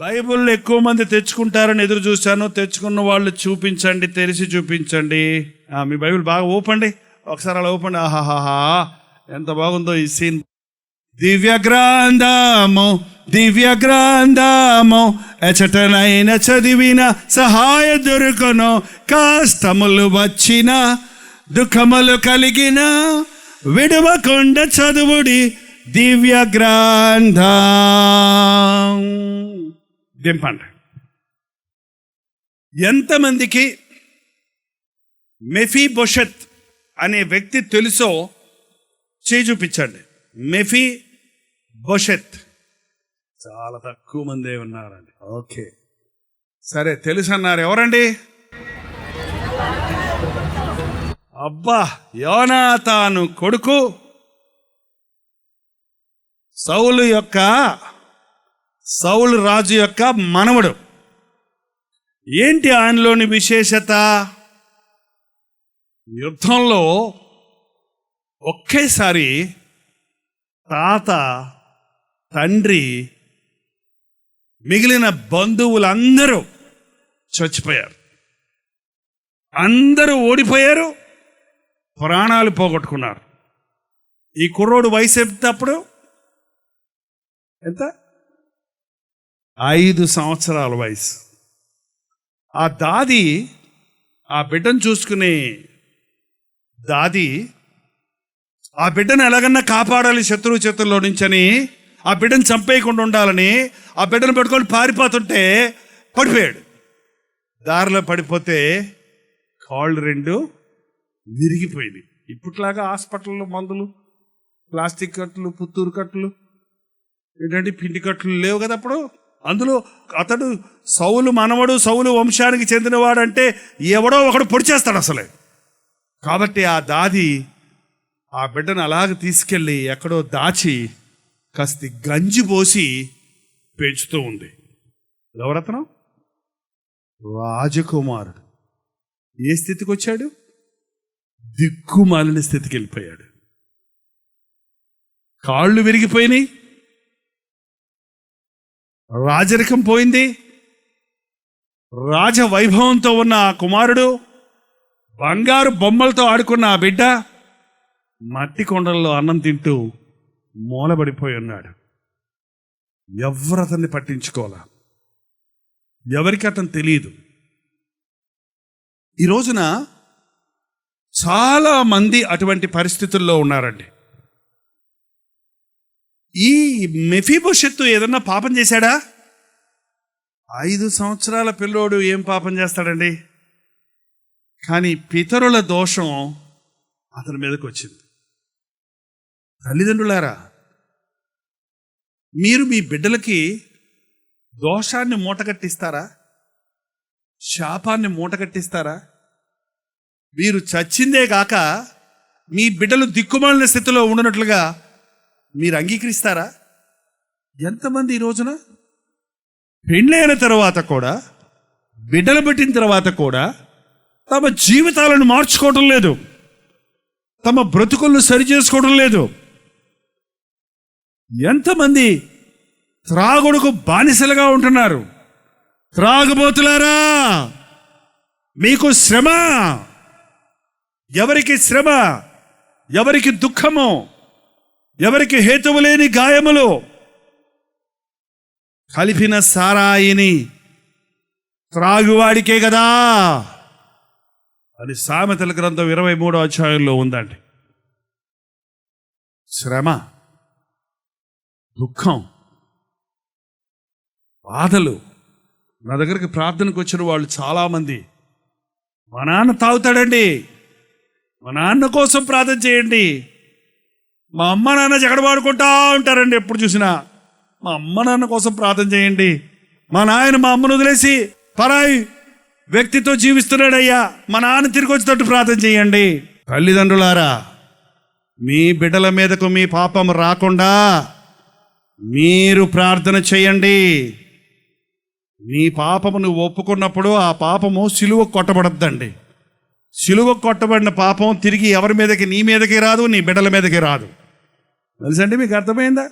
Bible ఎక్కువ మంది తెచ్చుకుంటారని ఎదురు చూశాను. తెచ్చుకున్న వాళ్ళు చూపించండి, తెరిచి చూపించండి. మీ బైబిల్ బాగా ఓపండి, ఒకసారి అలా ఓపండి. ఆహాహా, ఎంత బాగుందో ఈ సీన్. దివ్య గ్రంథము, దివ్య గ్రంథము, ఎచటనైన చదివిన సహాయ దొరుకును. కష్టములు వచ్చిన, దుఃఖములు కలిగిన, విడవకుండా చదువుడి దివ్య గ్రంథం. దింపండి. ఎంతమందికి మెఫీబోషెత్ అనే వ్యక్తి తెలుసో చేయి చూపించండి. మెఫీబోషెత్ చాలా తక్కువ మందే ఉన్నారండి. ఓకే, సరే, తెలుసు అన్నారు. ఎవరండి? అబ్బా, యోనాతాను కొడుకు, సౌలు రాజు యొక్క మనవడు. ఏంటి ఆయనలోని విశేషత? యుద్ధంలో ఒకేసారి తాత, తండ్రి, మిగిలిన బంధువులందరూ చచ్చిపోయారు. అందరూ ఓడిపోయారు, ప్రాణాలు పోగొట్టుకున్నారు. ఈ కుర్రోడు వయసు ఎప్పుడు? ఎంత? 5 సంవత్సరాల వయసు. ఆ దాది, ఆ బిడ్డను చూసుకునే దాది, ఆ బిడ్డను ఎలాగన్నా కాపాడాలి శత్రువు చేతుల్లో నుంచని, ఆ బిడ్డను చంపేయకుండా ఉండాలని ఆ బిడ్డను పెట్టుకొని పారిపోతుంటే పడిపోయాడు. దారిలో పడిపోతే కాళ్ళు 2 విరిగిపోయింది. ఇప్పట్లాగా హాస్పిటల్లో మందులు, ప్లాస్టిక్ కట్లు, పుత్తూరు కట్లు, ఏంటంటే పిండి కట్లు లేవు కదా అప్పుడు. అందులో అతడు సౌలు మనవడు, సౌలు వంశానికి చెందినవాడంటే ఎవడో ఒకడు పొడి చేస్తాడు అసలే. కాబట్టి ఆ దాది ఆ బిడ్డను అలాగ తీసుకెళ్ళి ఎక్కడో దాచి కాస్త గంజి పోసి పెంచుతూ ఉంది. ఎవరతను? రాజకుమారుడు. ఏ స్థితికి వచ్చాడు? దిక్కుమాలిన స్థితికి వెళ్ళిపోయాడు. కాళ్ళు విరిగిపోయినాయి, రాజరికం పోయింది, రాజ వైభవంతో ఉన్న ఆ కుమారుడు, బంగారు బొమ్మలతో ఆడుకున్న ఆ బిడ్డ మట్టి కొండల్లో అన్నం తింటూ మూలబడిపోయి ఉన్నాడు. ఎవరు అతన్ని పట్టించుకోవాలా? ఎవరికి అతను తెలియదు. ఈ రోజున చాలా మంది అటువంటి పరిస్థితుల్లో ఉన్నారండి. ఈ మెఫీబోషెత్తు ఏదన్నా పాపం చేశాడా? 5 సంవత్సరాల పిల్లోడు ఏం పాపం చేస్తాడండి? కానీ పితరుల దోషం అతని మీదకి వచ్చింది. తల్లిదండ్రులారా, మీరు మీ బిడ్డలకి దోషాన్ని మూటగట్టిస్తారా? శాపాన్ని మూటగట్టిస్తారా? మీరు చచ్చిందే కాక మీ బిడ్డలు దిక్కుమాలిన స్థితిలో ఉండనట్లుగా మీరు అంగీకరిస్తారా? ఎంతమంది ఈ రోజున పెళ్ళైన తర్వాత కూడా, బిడ్డలు పెట్టిన తర్వాత కూడా తమ జీవితాలను మార్చుకోవడం లేదు, తమ బ్రతుకులను సరిచేసుకోవడం లేదు. ఎంతమంది త్రాగుడుకు బానిసలుగా ఉంటున్నారు. త్రాగుబోతులారా, మీకు శ్రమ. ఎవరికి శ్రమ? ఎవరికి దుఃఖము? ఎవరికి హేతువు లేని గాయములు? కలిపిన సారాయిని త్రాగువాడికే కదా అని సామెతల గ్రంథం 23వ అధ్యాయంలో ఉందండి. శ్రమ, దుఃఖం, బాధలు. నా దగ్గరికి ప్రార్థనకు వచ్చిన వాళ్ళు చాలామంది, మా నాన్న తాగుతాడండి, మా నాన్న కోసం ప్రార్థన చేయండి, మా అమ్మ నాన్న జగడబాడుకుంటా ఉంటారండి ఎప్పుడు చూసినా, మా అమ్మ నాన్న కోసం ప్రార్థన చేయండి, మా నాయన మా అమ్మను వదిలేసి పరాయి వ్యక్తితో జీవిస్తున్నాడయ్యా, మా నాన్న తిరిగి వచ్చేటట్టు ప్రార్థన చేయండి. తల్లిదండ్రులారా, మీ బిడ్డల మీదకు మీ పాపం రాకుండా మీరు ప్రార్థన చేయండి. మీ పాపమును ఒప్పుకున్నప్పుడు ఆ పాపము సిలువ కొట్టబడద్దండి. సిలువ కొట్టబడిన పాపం తిరిగి ఎవరి మీదకి, నీ మీదకి రాదు, నీ బిడ్డల మీదకి రాదు. తెలుసండి? మీకు అర్థమైందా?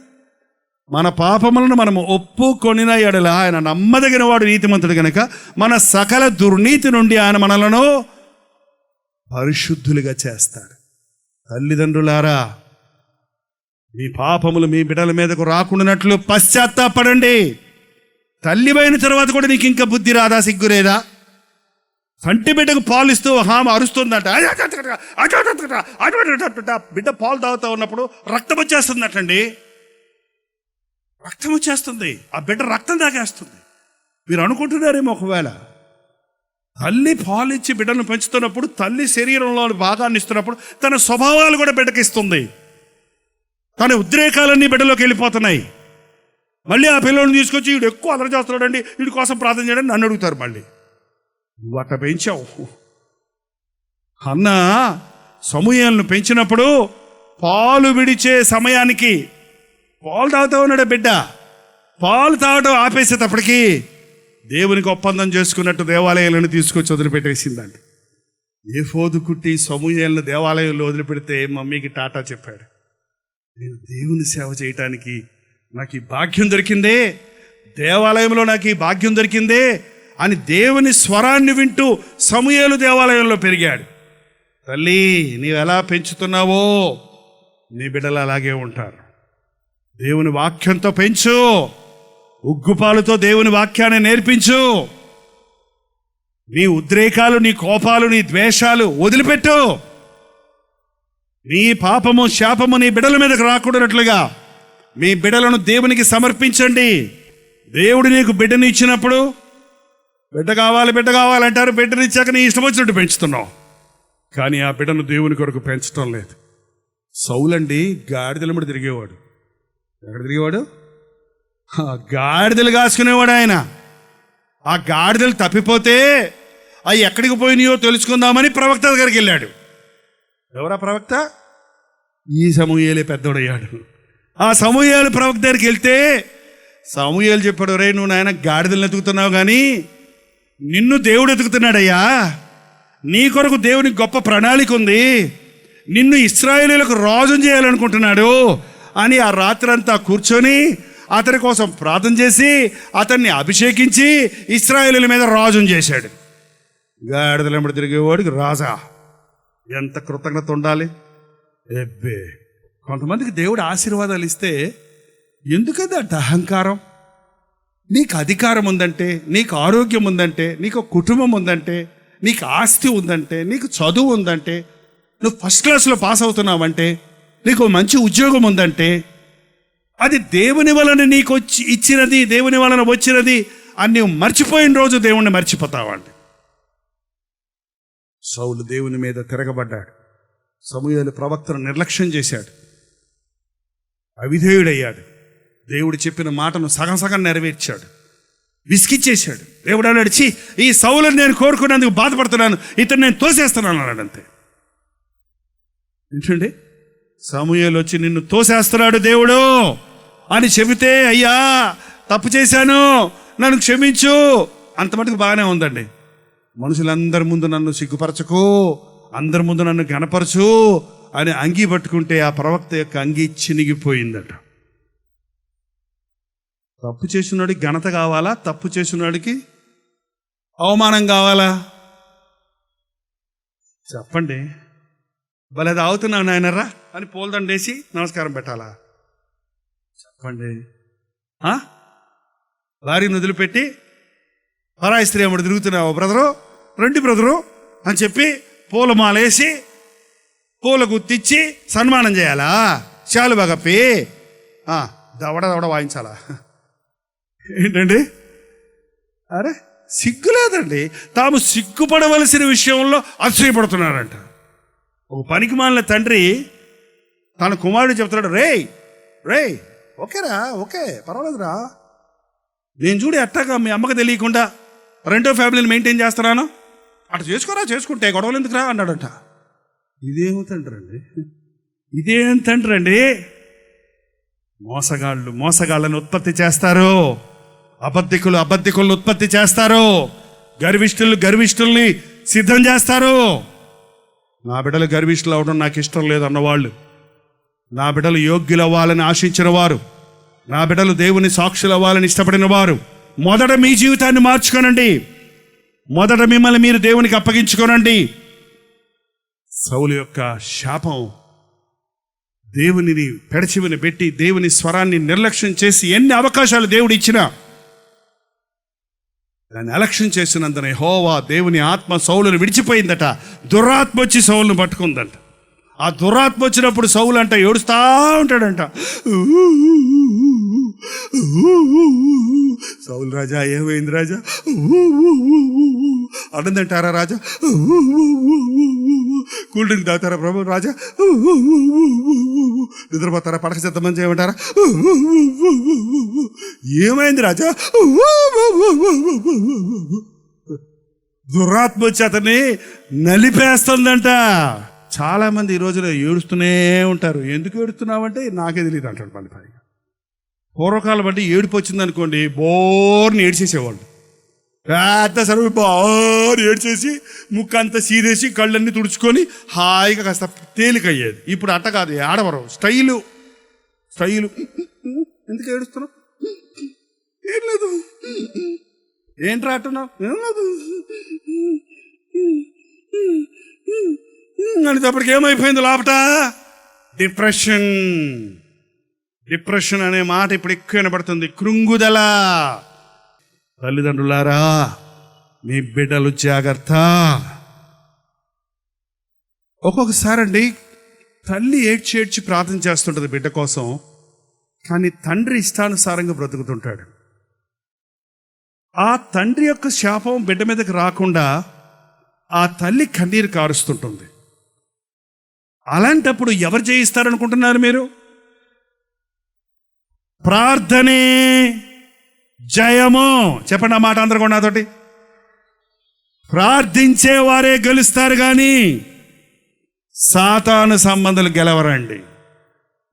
మన పాపములను మనము ఒప్పుకొనిన ఎడల ఆయన నమ్మదగిన వాడు, నీతిమంతుడు గనుక మన సకల దుర్నీతి నుండి ఆయన మనలను పరిశుద్ధులుగా చేస్తాడు. తల్లిదండ్రులారా, మీ పాపములు మీ బిడ్డల మీదకు రాకుండానట్లు పశ్చాత్తాపడండి. తల్లివైన తర్వాత కూడా నీకు ఇంకా బుద్ధి రాదా, సిగ్గురేదా? సంటి బిడ్డకు పాలు ఇస్తూ హామ అరుస్తుందంట, బిడ్డ పాలు తాగుతూ ఉన్నప్పుడు రక్తం వచ్చేస్తుందటండి. రక్తం వచ్చేస్తుంది, ఆ బిడ్డ రక్తం తాగేస్తుంది. మీరు అనుకుంటున్నారేమో, ఒకవేళ తల్లి పాలిచ్చి బిడ్డను పెంచుతున్నప్పుడు, తల్లి శరీరంలో భాగాన్ని ఇస్తున్నప్పుడు తన స్వభావాలు కూడా బిడ్డకి ఇస్తుంది. తన ఉద్రేకాలన్నీ బిడ్డలోకి వెళ్ళిపోతున్నాయి. మళ్ళీ ఆ పిల్లల్ని తీసుకొచ్చి వీడు ఎక్కువ అలర చేస్తున్నాడండి, వీడి కోసం ప్రార్థన చేయడానికి నన్ను అడుగుతారు. మళ్ళీ నువ్వు అట్ట పెంచావు. అన్న సమూయేలును పెంచినప్పుడు పాలు విడిచే సమయానికి పాలు తాగుతూ ఉన్నాడు బిడ్డ. పాలు తాగడం ఆపేసేటప్పటికి దేవునికి ఒప్పందం చేసుకున్నట్టు దేవాలయాలను తీసుకొచ్చి వదిలిపెట్టేసిందండి. ఏఫోదు కుట్టి సమూయేలును దేవాలయంలో వదిలిపెడితే మమ్మీకి టాటా చెప్పాడు. నేను దేవుని సేవ చేయటానికి నాకు ఈ భాగ్యం దొరికిందే, దేవాలయంలో నాకు ఈ భాగ్యం దొరికిందే అని దేవుని స్వరాన్ని వింటూ సమూయేలు దేవాలయంలో పెరిగాడు. తల్లి, నీవు ఎలా పెంచుతున్నావో నీ బిడ్డలు అలాగే ఉంటారు. దేవుని వాక్యంతో పెంచు, ఉగ్గుపాలతో దేవుని వాక్యాన్ని నేర్పించు. నీ ఉద్రేకాలు, నీ కోపాలు, నీ ద్వేషాలు వదిలిపెట్టు. నీ పాపము శాపము నీ బిడ్డల మీదకు రాకూడనట్లుగా మీ బిడ్డలను దేవునికి సమర్పించండి. దేవుడు నీకు బిడ్డని ఇచ్చినప్పుడు బిడ్డ కావాలంటారు. బిడ్డనిచ్చాక నీ ఇష్టం వచ్చినట్టు పెంచుతున్నావు. కానీ ఆ బిడ్డను దేవుని కొరకు పెంచడం లేదు. సౌలండి గాడిదల మీద తిరిగేవాడు. ఎక్కడ తిరిగేవాడు? గాడిదలు కాసుకునేవాడు ఆయన. ఆ గాడిదలు తప్పిపోతే అవి ఎక్కడికి పోయినాయో తెలుసుకుందామని ప్రవక్త దగ్గరికి వెళ్ళాడు. ఎవరా ప్రవక్త? ఈ సమూయేలే పెద్దోడయ్యాడు. ఆ సమూయేలు ప్రవక్త దగ్గరికి వెళ్తే సమూయేలు చెప్పాడు, రే నువ్వు నాయన గాడిదలను ఎతుకుతున్నావు కానీ నిన్ను దేవుడు ఎతుకుతున్నాడయ్యా. నీ కొరకు దేవునికి గొప్ప ప్రణాళిక ఉంది. నిన్ను ఇశ్రాయేలీయులకు రాజును చేయాలనుకుంటున్నాడు అని ఆ రాత్రంతా కూర్చొని అతని కోసం ప్రార్థన చేసి అతన్ని అభిషేకించి ఇశ్రాయేలీయుల మీద రాజును చేశాడు. గాడిదలెంబడి తిరిగేవాడికి రాజా, ఎంత కృతజ్ఞత ఉండాలి. ఎబ్బే, కొంతమందికి దేవుడు ఆశీర్వాదాలు ఇస్తే ఎందుకది అట్ట అహంకారం? నీకు అధికారం ఉందంటే, నీకు ఆరోగ్యం ఉందంటే, నీకు కుటుంబం ఉందంటే, నీకు ఆస్తి ఉందంటే, నీకు చదువు ఉందంటే, నువ్వు ఫస్ట్ క్లాస్లో పాస్ అవుతున్నావంటే, నీకు మంచి ఉద్యోగం ఉందంటే, అది దేవుని వలన నీకు ఇచ్చినది, దేవుని వలన వచ్చినది అని నువ్వు మర్చిపోయిన రోజు దేవుణ్ణి మర్చిపోతావండి. సౌలు దేవుని మీద తిరగబడ్డాడు. సమూయేలు ప్రవక్తను నిర్లక్ష్యం చేశాడు, అవిధేయుడయ్యాడు. దేవుడు చెప్పిన మాటను సగం సగం నెరవేర్చాడు, విసిగిచ్చేశాడు. దేవుడు అన్నాడు, ఛీ, ఈ సౌలుని నేను కోరుకున్నందుకు బాధపడుతున్నాను, ఇతను నేను తోసేస్తున్నాను అన్నాడు. అంతే. ఏంటండి, సమూయేలు వచ్చి నిన్ను తోసేస్తున్నాడు దేవుడు అని చెబితే, అయ్యా తప్పు చేశాను, నన్ను క్షమించు, అంత మటుకు బాగానే ఉందండి. మనుషులందరి ముందు నన్ను సిగ్గుపరచకు, అందరి ముందు నన్ను గణపరచు అని అంగీ పట్టుకుంటే ఆ ప్రవక్త యొక్క అంగీ చినిగిపోయిందట. తప్పు చేసినోడికి ఘనత కావాలా? తప్పు చేసినోడికి అవమానం కావాలా? చెప్పండి. భలే తాగుతున్నావు నాయనర్రా అని పోల్దండేసి నమస్కారం పెట్టాలా? చెప్పండి. భార్యను వదిలిపెట్టి పరాయి స్త్రీ అమ్మడు తిరుగుతున్నావు బ్రదరు, రండి బ్రదరు అని చెప్పి పూలమాలేసి పూల గుర్తిచ్చి సన్మానం చేయాలా? శాలువా కప్పి దవడ దవడ వాయించాలా? ఏంటండి, అరే సిగ్గులేదండి. తాము సిగ్గుపడవలసిన విషయంలో అసూయపడుతున్నారంట. ఒక పనికి మాలిన తండ్రి తన కుమారుడు చెప్తున్నాడు, రే ఓకేరా, ఓకే పర్వాలేదురా, నేను చూడు ఎట్టాగా మీ అమ్మకి తెలియకుండా రెండో ఫ్యామిలీని మెయింటైన్ చేస్తున్నాను, అటు చేసుకోరా, చేసుకుంటే గొడవలు ఎందుకురా అన్నాడంట. ఇదేం తండ్రి అండి? మోసగాళ్ళను ఉత్పత్తి చేస్తారు, అబద్ధికులను ఉత్పత్తి చేస్తారు, గర్విష్ఠుల్ని సిద్ధం చేస్తారు. నా బిడ్డలు గర్విష్ఠులు అవడం నాకు ఇష్టం లేదు అన్నవాళ్ళు, నా బిడ్డలు యోగ్యులు అవ్వాలని ఆశించిన వారు, నా బిడ్డలు దేవుని సాక్షులు అవ్వాలని ఇష్టపడిన వారు మొదట మీ జీవితాన్ని మార్చుకోనండి. మొదట మిమ్మల్ని మీరు దేవునికి అప్పగించుకోనండి. సౌలు యొక్క శాపం దేవునిని పెడచివిని పెట్టి దేవుని స్వరాన్ని నిర్లక్ష్యం చేసి ఎన్ని అవకాశాలు దేవుడు ఇచ్చినా దాన్ని అలక్ష్యం చేసినందున యెహోవా దేవుని ఆత్మ సౌలును విడిచిపోయిందట. దురాత్మ వచ్చి సౌలును పట్టుకుందంట. ఆ దురాత్మ వచ్చినప్పుడు సౌలు అంట ఏడుస్తా ఉంటాడంట. సౌలు రాజా ఏమైంది రాజా అనందంటారా రాజా? కూల్ డ్రింక్ తాగుతారా ప్రభు రాజా? నిద్రపోతారా? పడక సిద్ధమని చేయమంటారా? ఏమైంది రాజా? దురాత్మ వచ్చి అతన్ని నలిపేస్తుందంట. చాలా మంది ఈ రోజులో ఏడుస్తూనే ఉంటారు. ఎందుకు ఏడుస్తున్నావంటే నాకే తెలియదు అంటాడు. మళ్ళీ పైగా పూర్వకాలం అంటే ఏడుపు వచ్చింది అనుకోండి బోర్ని ఏడ్చేసేవాళ్ళు. పెద్ద సరువు బోర్ ఏడ్చేసి ముక్కంతా సీదేసి కళ్ళన్నీ తుడుచుకొని హాయిగా కాస్త తేలికయ్యేది. ఇప్పుడు అట్ట కాదు, ఆడవరం స్టైలు. ఎందుకు ఏడుస్తున్నావు? ఏం లేదు. ఏంట్రా అంటున్నావు? ఏం లేదు అనేటప్పటికి ఏమైపోయింది లోపట? డిప్రెషన్ అనే మాట ఇప్పుడు ఎక్కువ వినపడుతుంది. కృంగుదల. తల్లిదండ్రులారా మీ బిడ్డలు జాగ్రత్త. ఒక్కొక్కసారి అండి తల్లి ఏడ్చి ప్రార్థన చేస్తుంటుంది బిడ్డ కోసం, కానీ తండ్రి ఇష్టానుసారంగా బ్రతుకుతుంటాడు. ఆ తండ్రి యొక్క శాపం బిడ్డ మీదకి రాకుండా ఆ తల్లి కన్నీరు కారుస్తుంటుంది. అలాంటప్పుడు ఎవరు జయిస్తారనుకుంటున్నారు మీరు? ప్రార్థనే జయము. చెప్పండి ఆ మాట అందరూ కూడా నాతోటి. ప్రార్థించే వారే గెలుస్తారు కానీ సాతాను సంబంధాలు గెలవరండి.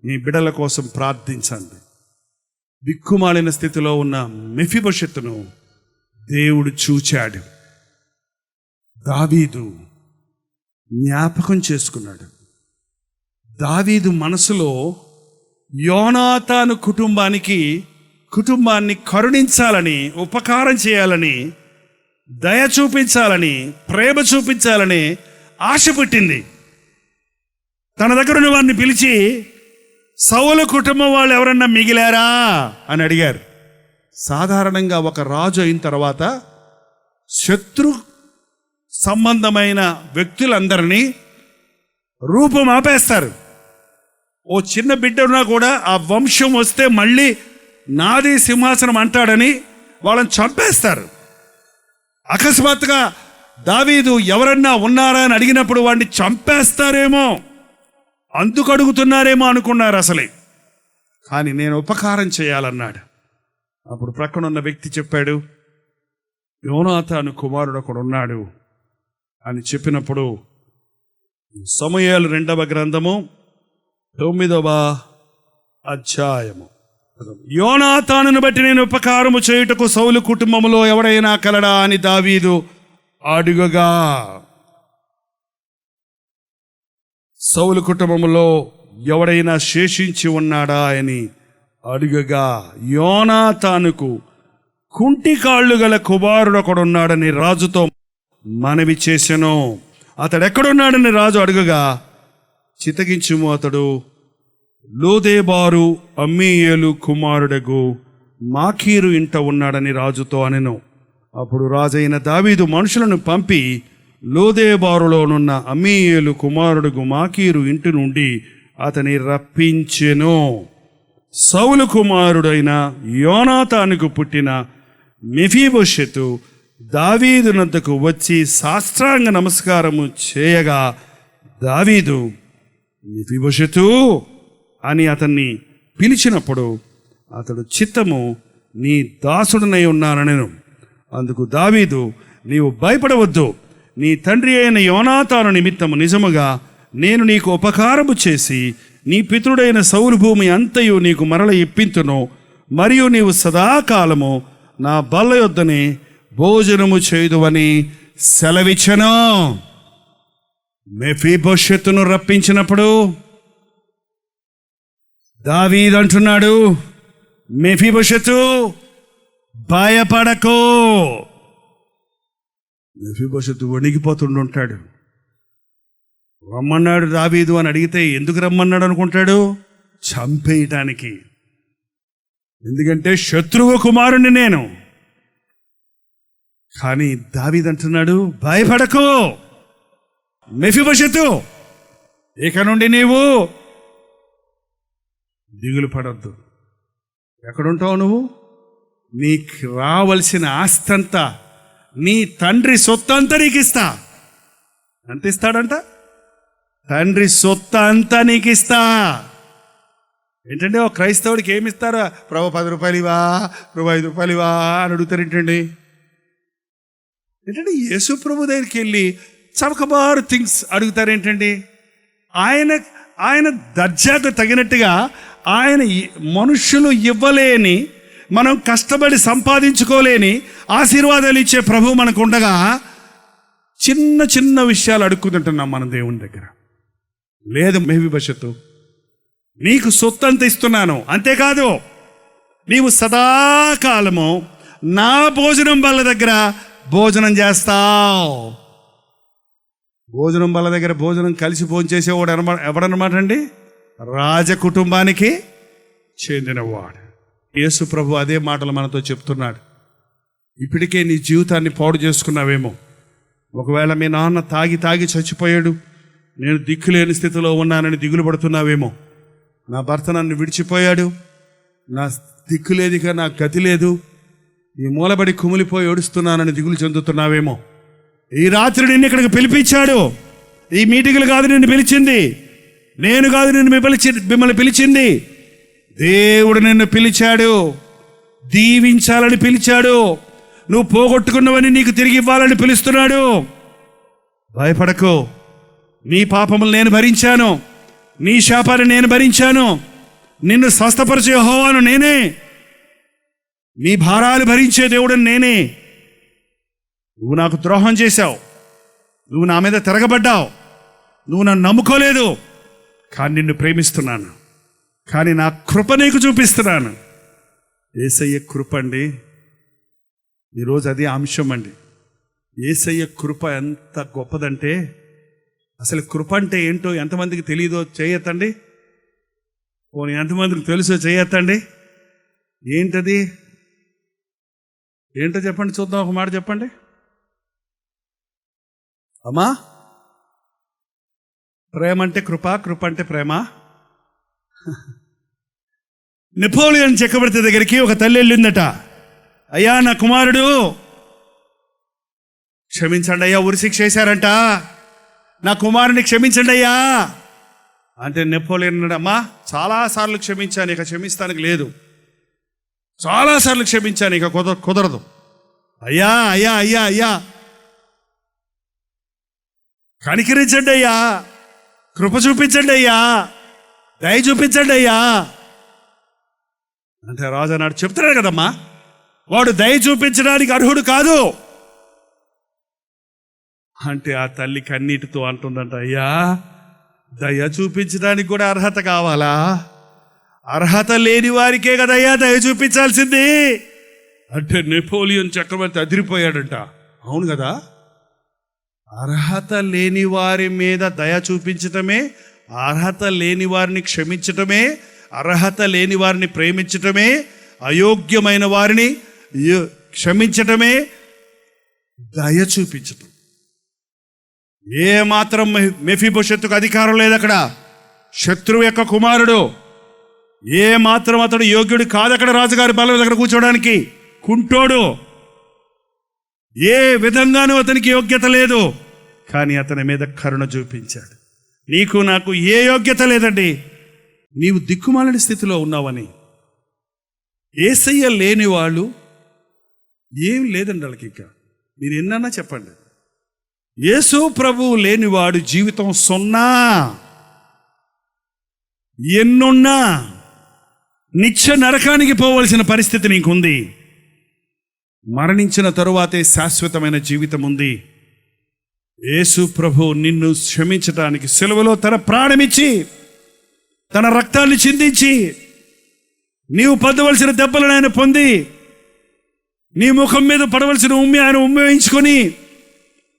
మీ బిడ్డల కోసం ప్రార్థించండి. దిక్కుమాలిన స్థితిలో ఉన్న మెఫీబోషెతును దేవుడు చూచాడు. దావీదు జ్ఞాపకం చేసుకున్నాడు. దావీదు మనసులో యోనాతాను కుటుంబాన్ని కరుణించాలని, ఉపకారం చేయాలని, దయ చూపించాలని, ప్రేమ చూపించాలని ఆశ పుట్టింది. తన దగ్గర ఉన్న వారిని పిలిచి సౌలు కుటుంబం వాళ్ళు ఎవరన్నా మిగిలారా అని అడిగారు. సాధారణంగా ఒక రాజు అయిన తర్వాత శత్రు సంబంధమైన వ్యక్తులందరినీ రూపం ఆపేస్తారు. ఓ చిన్న బిడ్డ ఉన్నా కూడా ఆ వంశం వస్తే మళ్ళీ నాది సింహాసనం అంటాడని వాళ్ళని చంపేస్తారు. అకస్మాత్తుగా దావీదు ఎవరన్నా ఉన్నారా అని అడిగినప్పుడు వాడిని చంపేస్తారేమో, అందుకు అడుగుతున్నారేమో అనుకున్నారు అసలే. కానీ నేను ఉపకారం చేయాలన్నాడు. అప్పుడు ప్రక్కన ఉన్న వ్యక్తి చెప్పాడు, యోనాతాను కుమారుడు ఒకడు ఉన్నాడు అని చెప్పినప్పుడు సమూయేలు 2వ గ్రంథము 9వ అధ్యాయము, యోనాతానును బట్టి నేను ఉపకారము చేయుటకు సౌలు కుటుంబములో ఎవడైనా కలడా అని దావీదు అడుగగా, సౌలు కుటుంబములో ఎవడైనా శేషించి ఉన్నాడా అని అడుగగా, యోనాతానుకు కుంటి కాళ్ళు గల కుమారుడు ఒకడున్నాడని రాజుతో మనవి చేసెను. అతడు ఎక్కడున్నాడని రాజు అడుగగా, చితగించుము, అతడు లోదేబారు అమ్మీయేలు కుమారుడగు మాకీరు ఇంట ఉన్నాడని రాజుతో అనెను. అప్పుడు రాజైన దావీదు మనుషులను పంపి లోదేబారులోనున్న అమ్మీయేలు కుమారుడగు మాకీరు ఇంటి నుండి అతని రప్పించెను. సౌలు కుమారుడైన యోనాతానుకు పుట్టిన మెఫీబోషెతు దావీదు నద్దకు వచ్చి సాష్టాంగ నమస్కారము చేయగా, దావీదు మెఫీబోషెతు అని అతన్ని పిలిచినప్పుడు అతడు చిత్తము, నీ దాసుడనై ఉన్నానెను. అందుకు దావీదు, నీవు భయపడవద్దు, నీ తండ్రి అయిన యోనాతాను నిమిత్తము నిజముగా నేను నీకు ఉపకారము చేసి నీ పితరుడైన సౌలు భూమి అంతయు నీకు మరల ఇప్పింతును, మరియు నీవు సదాకాలము నా బల్ల యొద్దనే భోజనము చేయుదువని సెలవిచ్చెను. మెఫీబోషెతును రప్పించినప్పుడు దావీదు అంటున్నాడు, మెఫీబోషెతు భయపడకు. మెఫీబోషెతు వణిగిపోతుండుంటాడు. రమ్మన్నాడు దావీదు అని అడిగితే ఎందుకు రమ్మన్నాడు అనుకుంటాడు? చంపేయటానికి. ఎందుకంటే శత్రువు కుమారుణ్ణి నేను. కానీ దావీదు అంటున్నాడు, భయపడకు మెఫీబోషెతు, ఇక నుండి నీవు దిగులు పడద్దు. ఎక్కడుంటావు నువ్వు? నీకు రావలసిన ఆస్తంతా, నీ తండ్రి సొత్తంతా నీకు ఇస్తా. ఎంత ఇస్తాడంట? తండ్రి సొత్తు అంతా నీకు ఇస్తా. ఏంటంటే ఒక క్రైస్తవుడికి ఏమి ఇస్తారా? ప్రభు 10 రూపాయలు ఇవా, ప్రభు 5 రూపాయలు ఇవా అని అడుగుతారు. ఏంటంటే యేసు ప్రభు దగ్గరికి వెళ్ళి చవకబారు థింగ్స్ అడుగుతారు. ఏంటండి? ఆయన దర్జాకు తగినట్టుగా ఆయన మనుషులు ఇవ్వలేని, మనం కష్టపడి సంపాదించుకోలేని ఆశీర్వాదాలు ఇచ్చే ప్రభు మనకు ఉండగా చిన్న చిన్న విషయాలు అడుక్కుంటుంటున్నాం మనం దేవుని దగ్గర. లేదు మెఫీబోషెతు, నీకు సొత్తు అంత ఇస్తున్నాను, అంతేకాదు నీవు సదాకాలము నా భోజనం బల్ల దగ్గర భోజనం చేస్తావు. భోజనం బల్ల దగ్గర భోజనం కలిసి భోజనం చేసేవాడు ఎవడనమాట అండి? రాజకుటుంబానికి చెందినవాడు. యేసు ప్రభు అదే మాటలు మనతో చెప్తున్నాడు. ఇప్పటికే నీ జీవితాన్ని పాడు చేసుకున్నావేమో. ఒకవేళ మీ నాన్న తాగి చచ్చిపోయాడు, నేను దిక్కులేని స్థితిలో ఉన్నానని దిగులు పడుతున్నావేమో. నా భర్త నన్ను విడిచిపోయాడు, నా దిక్కు లేదు, ఇక నా గతి లేదు, ఈ మూలబడి కుమిలిపోయి ఏడుస్తున్నానని దిగులు చెందుతున్నావేమో. ఈ రాత్రి నిన్ను ఇక్కడికి పిలిపించాడు. ఈ మీటింగులు కాదు నిన్ను పిలిచింది, నేను కాదు నిన్ను మిమ్మల్ని పిలిచింది. దేవుడు నిన్ను పిలిచాడు, దీవించాలని పిలిచాడు. నువ్వు పోగొట్టుకున్నవని నీకు తిరిగి ఇవ్వాలని పిలుస్తున్నాడు. భయపడకు, నీ పాపములు నేను భరించాను, నీ శాపాన్ని నేను భరించాను, నిన్ను స్వస్థపరిచే యెహోవాను నేనే, నీ భారాలు భరించే దేవుడని నేనే. నువ్వు నాకు ద్రోహం చేశావు, నువ్వు నా మీద తిరగబడ్డావు, నువ్వు నన్ను నమ్ముకోలేదు, కానీ నిన్ను ప్రేమిస్తున్నాను, కానీ నా కృప నీకు చూపిస్తున్నాను. యేసయ్య కృప అండి, ఈరోజు అది అంశం అండి. యేసయ్య కృప ఎంత గొప్పదంటే, అసలు కృప అంటే ఏంటో ఎంతమందికి తెలియదో చేయొద్దండి. పోనీ ఎంతమందికి తెలుసో చేయొద్దండి. ఏంటది? ఏంటో చెప్పండి చూద్దాం, ఒక మాట చెప్పండి అమ్మా. ప్రేమ అంటే కృప, కృప అంటే ప్రేమ. నెపోలియన్ చక్రవర్తి దగ్గరికి ఒక తల్లి వెళ్ళిందట. అయ్యా నా కుమారుడు క్షమించండి అయ్యా, ఉరిశిక్ష చేశారంట, నా కుమారుని క్షమించండి అయ్యా అంటే నెపోలియన్ అన్నాడు, అమ్మా చాలాసార్లు క్షమించాను, ఇక క్షమిస్తానికి లేదు, చాలాసార్లు క్షమించాను, ఇక కుదరదు. అయ్యా అయ్యా అయ్యా అయ్యా కనికరించండి అయ్యా, కృప చూపించండి అయ్యా, దయ చూపించండి అయ్యా అంటే రాజు అన్నాడు, చెప్తున్నాడు కదమ్మా, వాడు దయ చూపించడానికి అర్హుడు కాదు అంటే ఆ తల్లి కన్నీటితో అంటుందంట, అయ్యా దయ చూపించడానికి కూడా అర్హత కావాలా? అర్హత లేని వారికే కదయ్యా దయ చూపించాల్సింది అంటే నెపోలియన్ చక్రవర్తి అదిరిపోయాడంట. అవును కదా, అర్హత లేని వారి మీద దయ చూపించటమే, అర్హత లేని వారిని క్షమించటమే, అర్హత లేని వారిని ప్రేమించటమే, అయోగ్యమైన వారిని క్షమించటమే దయ చూపించటం. ఏ మాత్రం మెఫీబోషెతుకు అధికారం లేదు అక్కడ. శత్రువు యొక్క కుమారుడు, ఏ మాత్రం అతడు యోగ్యుడు కాదు అక్కడ రాజుగారి బల్ల దగ్గర కూర్చోడానికి. కుంటోడు, ఏ విధంగానూ అతనికి యోగ్యత లేదు, కానీ అతని మీద కరుణ చూపించాడు. నీకు నాకు ఏ యోగ్యత లేదండి, నీవు దిక్కుమాలని స్థితిలో ఉన్నావని. యేసయ్య లేని వాళ్ళు ఏం లేదండి వాళ్ళకి. ఇంకా మీరు ఎన్నన్నా చెప్పండి, యేసు ప్రభువు లేనివాడు జీవితం సున్నా. ఎన్నున్నా నిత్య నరకానికి పోవలసిన పరిస్థితి నీకుంది. మరణించిన తరువాతే శాశ్వతమైన జీవితం ఉంది. యేసు ప్రభు నిన్ను క్షమించడానికి సిలువలో తన ప్రాణమిచ్చి, తన రక్తాన్ని చిందించి నీవు పొందవలసిన దెబ్బలను ఆయన పొంది, నీ ముఖం మీద పడవలసిన ఉమ్మి ఆయన ఉమ్మి వేయించుకొని,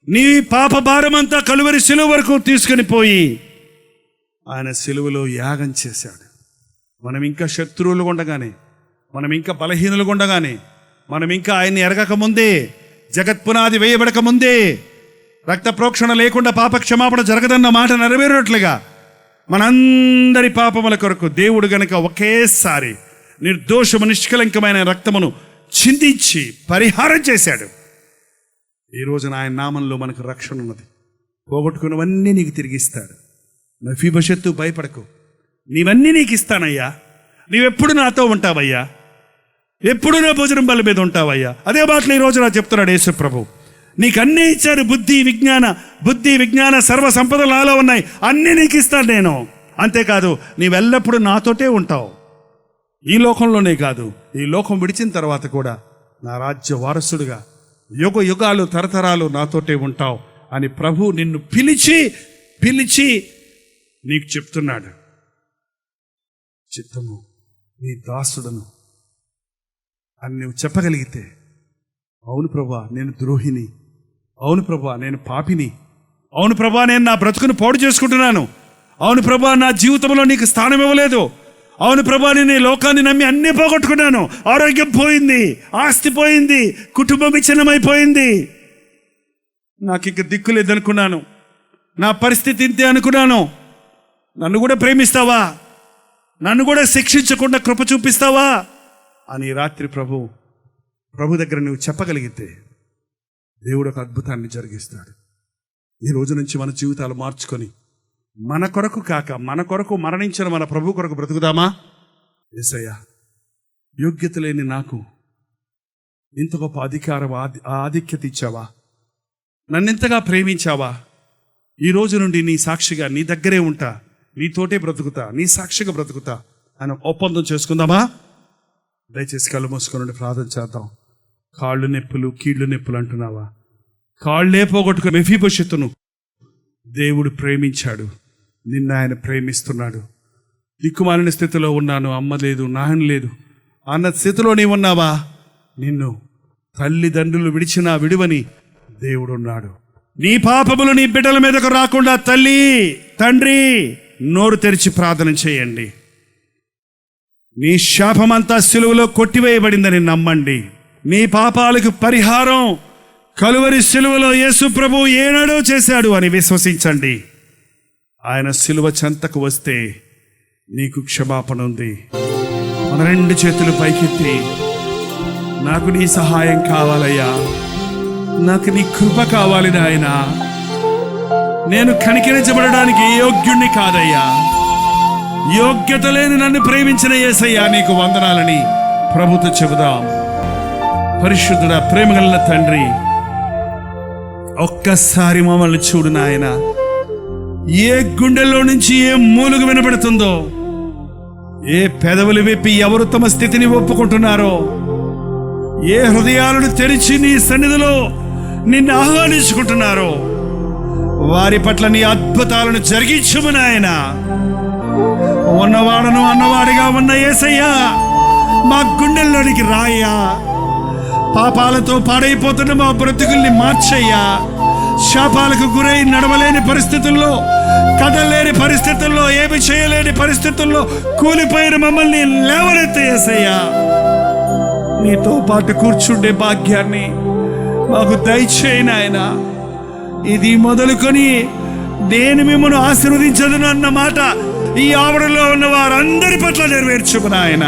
నీ పాప భారమంతా కలువరి సిలువ వరకు తీసుకొని పోయి ఆయన సిలువలో యాగం చేశాడు. మనం ఇంకా శత్రువులు ఉండగానే, మనం ఇంకా బలహీనులు ఉండగానే, మనం ఇంకా ఆయన్ని ఎరగక ముందే, జగత్పునాది వేయబడక ముందే, రక్త ప్రోక్షణ లేకుండా పాప క్షమాపణ జరగదన్న మాట నెరవేరినట్లుగా మనందరి పాపముల కొరకు దేవుడు గనక ఒకేసారి నిర్దోషము నిష్కలంకమైన రక్తమును చిందించి పరిహారం చేశాడు. ఈ రోజున ఆయన నామంలో మనకు రక్షణ ఉన్నది. పోగొట్టుకున్నవన్నీ నీకు తిరిగిస్తాడు. మెఫీబోషెత్తు భయపడకు, నీవన్నీ నీకు ఇస్తానయ్యా, నీవెప్పుడు నాతో ఉంటావయ్యా, ఎప్పుడు నా భోజనం బల్ల మీద ఉంటావయ్యా. అదే మాటలు ఈ రోజు నాకు చెప్తున్నాడు యేసు ప్రభు. నీకు అన్నీ ఇచ్చారు, బుద్ధి విజ్ఞాన సర్వ సంపదలు నాలో ఉన్నాయి, అన్నీ నీకు ఇస్తాను నేను. అంతేకాదు నీవెల్లప్పుడూ నాతోటే ఉంటావు. ఈ లోకంలోనే కాదు, ఈ లోకం విడిచిన తర్వాత కూడా నా రాజ్య వారసుడుగా యుగ యుగాలు తరతరాలు నాతోటే ఉంటావు అని ప్రభు నిన్ను పిలిచి నీకు చెప్తున్నాడు. చిత్తము నీ దాసుడను అని నువ్వు చెప్పగలిగితే, అవును ప్రభా నేను ద్రోహిని, అవును ప్రభా నేను పాపిని, అవును ప్రభా నేను నా బ్రతుకును పాడు చేసుకుంటున్నాను, అవును ప్రభా నా జీవితంలో నీకు స్థానం ఇవ్వలేదు, అవును ప్రభా నేను ఈ లోకాన్ని నమ్మి అన్నీ పోగొట్టుకున్నాను, ఆరోగ్యం పోయింది, ఆస్తి పోయింది, కుటుంబం విచ్ఛిన్నమైపోయింది, నాకు ఇక దిక్కు లేదనుకున్నాను, నా పరిస్థితి ఇంతే అనుకున్నాను, నన్ను కూడా ప్రేమిస్తావా, నన్ను కూడా శిక్షించకుండా కృప చూపిస్తావా అని రాత్రి ప్రభు దగ్గర నువ్వు చెప్పగలిగితే దేవుడు ఒక అద్భుతాన్ని జరిగిస్తాడు. ఈ రోజు నుంచి మన జీవితాలు మార్చుకొని మన కొరకు కాక మన కొరకు మరణించిన మన ప్రభు కొరకు బ్రతుకుదామా? యేసయ్యా, యోగ్యత లేని నాకు ఇంత గొప్ప అధికారం ఆధిక్యత ఇచ్చావా, నన్నెంతగా ప్రేమించావా, ఈ రోజు నుండి నీ సాక్షిగా నీ దగ్గరే ఉంటా, నీతోటే బ్రతుకుతా, నీ సాక్షిగా బ్రతుకుతా అని ఒప్పందం చేసుకుందామా? దయచేసి కళ్ళు మూసుకొని ప్రార్థన చేద్దాం. కాళ్ళు నొప్పులు, కీళ్ళు నొప్పులు అంటున్నావా? కాళ్ళే పోగొట్టుకుని మెఫీబోషెతును దేవుడు ప్రేమించాడు, నిన్న ఆయన ప్రేమిస్తున్నాడు. దిక్కుమాలిన స్థితిలో ఉన్నాను, అమ్మ లేదు, నాయన లేదు అన్న స్థితిలో నీవున్నావా? నిన్ను తల్లిదండ్రులు విడిచినా విడివని దేవుడు ఉన్నాడు. నీ పాపములు నీ బిడ్డల మీదకు రాకుండా తల్లి తండ్రి నోరు తెరిచి ప్రార్థన చేయండి. నీ శాపమంతా సిలువలో కొట్టివేయబడిందని నమ్మండి. మీ పాపాలకు పరిహారం కలువరి సిలువలో యేసు ప్రభు ఏనాడో చేశాడు అని విశ్వసించండి. ఆయన సిలువ చెంతకు వస్తే నీకు క్షమాపణ ఉంది. మన రెండు చేతులు పైకెత్తి, నాకు నీ సహాయం కావాలయ్యా, నాకు నీ కృప కావాలి నాయనా, నేను కనికరించబడడానికి యోగ్యుణ్ణి కాదయ్యా, యోగ్యత లేని నన్ను ప్రేమించిన యేసయ్యా నీకు వందనాలని ప్రభుతో చెబుదాం. పరిశుద్ధుడా, ప్రేమగల తండ్రి, ఒక్కసారి మమ్మల్ని చూడు నాయన. ఏ గుండెల్లో నుంచి ఏ మూలుగు వినబడుతుందో, ఏ పెదవులు విప్పి ఎవరు తమ స్థితిని ఒప్పుకుంటున్నారో, ఏ హృదయాలను తెరిచి నీ సన్నిధిలో నిన్ను ఆహ్వానించుకుంటున్నారో వారి పట్ల నీ అద్భుతాలను జరిగించుము నాయన. ఉన్నవాడను అన్నవాడిగా ఉన్న యేసయ్యా మా గుండెల్లోనికి రాయ్యా. పాపాలతో పాడైపోతున్న మా బ్రతుకుల్ని మార్చయ్యా. శాపాలకు గురై నడవలేని పరిస్థితుల్లో, కదలేని పరిస్థితుల్లో, ఏమి చేయలేని పరిస్థితుల్లో కూలిపోయిన మమ్మల్ని లేవనెత్తే యేసయ్యా. నీతో పాటు కూర్చుండే భాగ్యాన్ని మాకు దయచేయి నాయన. ఇది మొదలుకొని నేను మిమ్మల్ని ఆశీర్వదించదును అన్న మాట ఈ ఆవరణలో ఉన్న వారందరి పట్ల నెరవేర్చుము నాయన.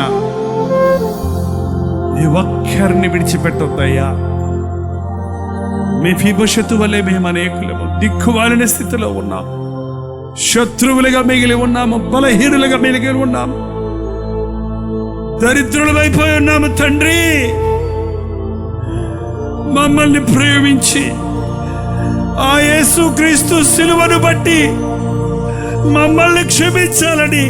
ఈ ఒక్కరిని విడిచిపెట్టొద్దయ్యా. మెఫీబోషెతు వలె మేము అనేకులము దిక్కుమాలిన స్థితిలో ఉన్నాం, శత్రువులుగా మిగిలి ఉన్నాము, బలహీనులుగా మిగిలి ఉన్నాము, దరిద్రులమైపోయి ఉన్నాము. తండ్రి, మమ్మల్ని ప్రేమించి ఆ యేసుక్రీస్తు సిలువను బట్టి మమ్మల్ని క్షమించాలని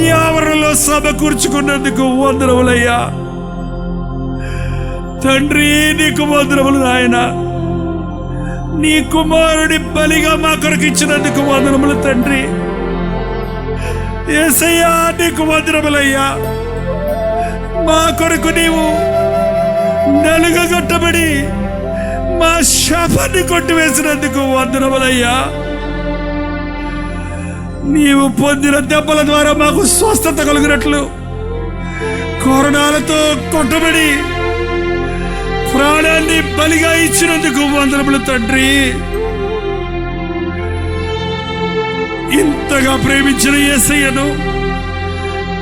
ఈ ఆవరణలో సభ కూర్చుకున్నందుకు వందనములయ్యా. తండ్రి, నీకు వందనములు నాయన. నీ కుమారుడి బలిగా మా కొరకు ఇచ్చినందుకు వందనములు తండ్రి. యేసయ్యా, నీకు వందనములయ్యా. మా కొరకు నీవు నలుగగొట్టబడి మా శాపాన్ని కొట్టివేసినందుకు వందనములయ్యా. నీవు పొందిన దెబ్బల ద్వారా మాకు స్వస్థత కలుగునట్లు కొరడాలతో కొట్టబడి ప్రాణాన్ని బలిగా ఇచ్చినందుకు వందనములు తండ్రి. ఇంతగా ప్రేమించిన యేసయ్యను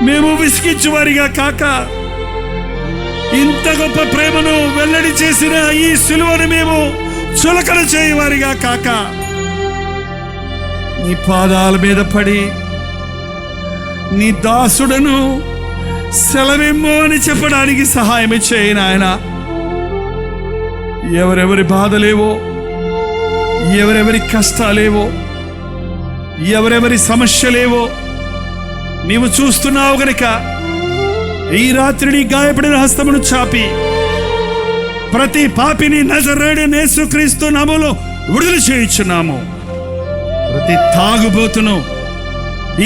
మేము విసిగించు వారిగా కాక, ఇంత గొప్ప ప్రేమను వెల్లడి చేసిన ఈ సిలువను మేము చులకన చేయవారిగా కాక, నీ పాదాల మీద పడి నీ దాసుడను సెలవిమ్మో అని చెప్పడానికి సహాయం చేయి నాయన. ఎవరెవరి బాధలేవో, ఎవరెవరి కష్టాలేవో, ఎవరెవరి సమస్యలేవో నీవు చూస్తున్నావు గనుక ఈ రాత్రి నీ గాయపడిన హస్తమును చాపి ప్రతి పాపిని నజరేయుడైన యేసుక్రీస్తు నామములో విడుదల చేయుచున్నాము. ప్రతి తాగుబోతును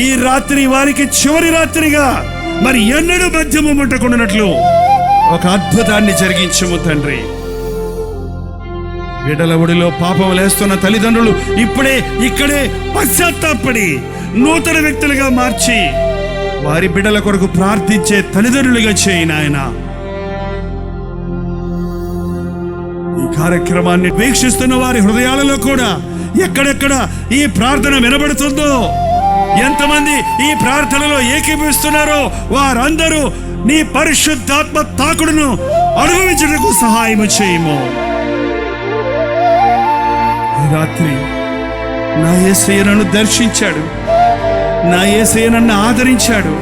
ఈ రాత్రి వారికి చివరి రాత్రిగా మరి ఎన్నడూ మద్యము ముట్టకుండానట్లు ఒక అద్భుతాన్ని జరిగించుము తండ్రి. బిడ్డల ఒడిలో పాపం లేస్తున్న తల్లిదండ్రులు ఇప్పుడే ఇక్కడే పశ్చాత్తాపడి నూతన వ్యక్తులుగా మార్చి వారి బిడ్డల కొరకు ప్రార్థించే తల్లిదండ్రులుగా చేయి నాయన. ఈ కార్యక్రమాన్ని వీక్షిస్తున్న వారి హృదయాలలో కూడా ఎక్కడెక్కడ ఈ ప్రార్థన వినబడుతుందో, ఎంతమంది ఈ ప్రార్థనలో ఏకీభవిస్తున్నారో వారందరూ నీ పరిశుద్ధాత్మ తాకుడును అనుభవించడానికి సహాయం చేయము. ఈ రాత్రి నా యేసయ్య నన్ను దర్శించాడు, నా యేసయ్య నన్ను ఆదరించాడు,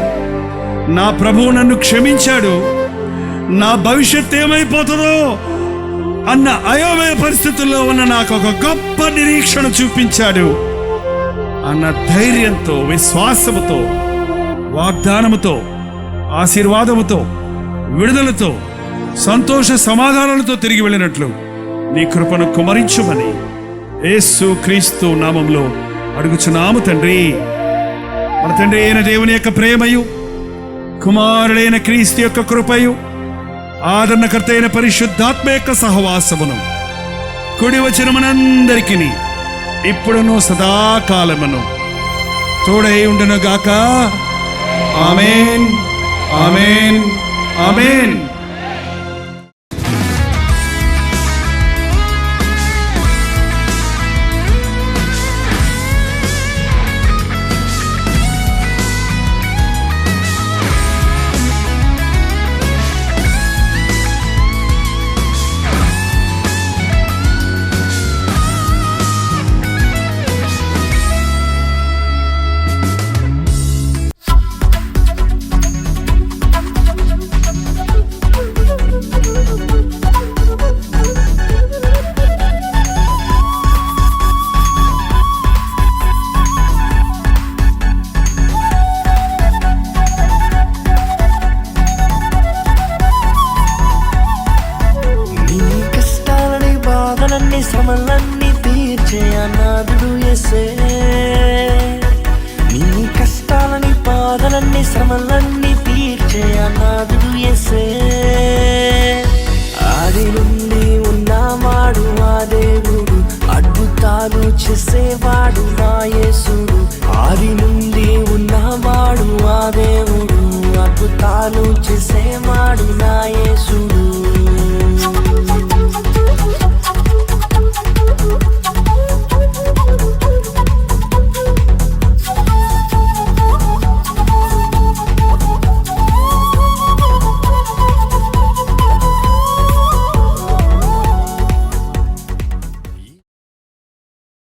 నా ప్రభువు నన్ను క్షమించాడు, నా భవిష్యత్తు ఏమైపోతుందో అన్న అయోమయ పరిస్థితుల్లో ఉన్న నాకు ఒక గొప్ప నిరీక్షణ చూపించాడు అన్న ధైర్యంతో, విశ్వాసముతో, వాగ్దానముతో, ఆశీర్వాదముతో, విడుదలతో, సంతోష సమాధానాలతో తిరిగి వెళ్ళినట్లు నీ కృపను కుమరించుమని యేసు క్రీస్తు నామంలో అడుగుచున్నాము తండ్రి. మన తండ్రి అయిన దేవుని యొక్క ప్రేమయు, కుమారుడైన క్రీస్తు యొక్క కృపయు, ఆదరణకర్త అయిన పరిశుద్ధాత్మ యొక్క సహవాసమును కుడి వచ్చిన మనందరికీ ఇప్పుడును సదాకాలమును తోడై ఉండును గాక. ఆమేన్, ఆమేన్, ఆమేన్. శ్రమలన్నీ తీర్చే అనాథుడు యేసే. నీ కష్టాలని బాధలన్నీ శ్రమలన్నీ తీర్చే అనాథుడు యేసే. ఆది నుండి ఉన్నవాడు ఆ దేవుడు, అద్భుతాలు చేసేవాడు నా యేసుడు. ఆది నుండి ఉన్నవాడు ఆ దేవుడు, అద్భుతాలు చేసేవాడు నా యేసుడు.